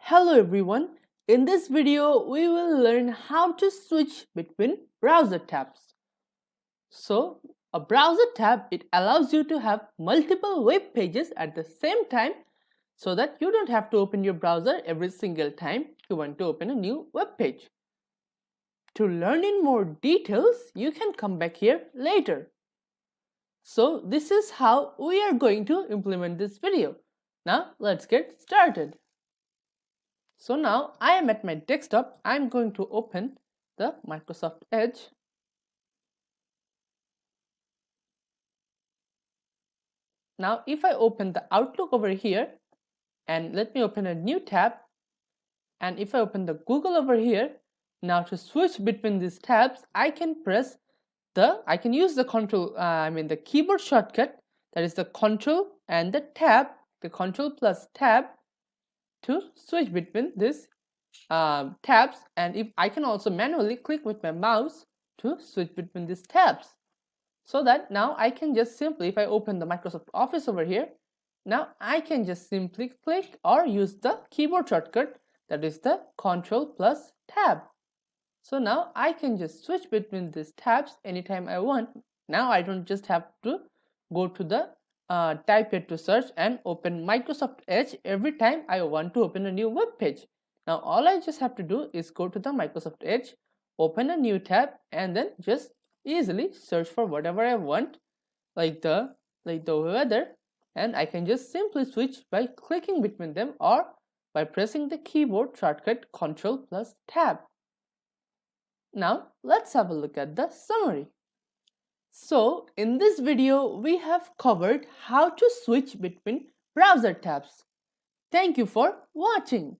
Hello everyone, in this video we will learn how to switch between browser tabs. So a browser tab, it allows you to have multiple web pages at the same time so that you don't have to open your browser every single time you want to open a new web page. To learn in more details, you can come back here later. So this is how we are going to implement this video. Now let's get started. So now I am at my desktop. I'm going to open the Microsoft Edge. Now if I open the Outlook over here, and let me open a new tab, and if I open the Google over here, now to switch between these tabs, I can use the the keyboard shortcut, that is the Ctrl and the tab, the Ctrl plus tab, to switch between these tabs. And if I can also manually click with my mouse to switch between these tabs, so that now I can just simply, if I open the Microsoft Office over here, now I can just simply click or use the keyboard shortcut, that is the Ctrl plus tab. So now I can just switch between these tabs anytime I want. Now I don't just have to go to the type here to search and open Microsoft Edge every time I want to open a new web page. Now all I just have to do is go to the Microsoft Edge, open a new tab, and then just easily search for whatever I want, like the weather, and I can just simply switch by clicking between them or by pressing the keyboard shortcut Ctrl plus tab. Now let's have a look at the summary. So in this video we have covered how to switch between browser tabs. Thank you for watching.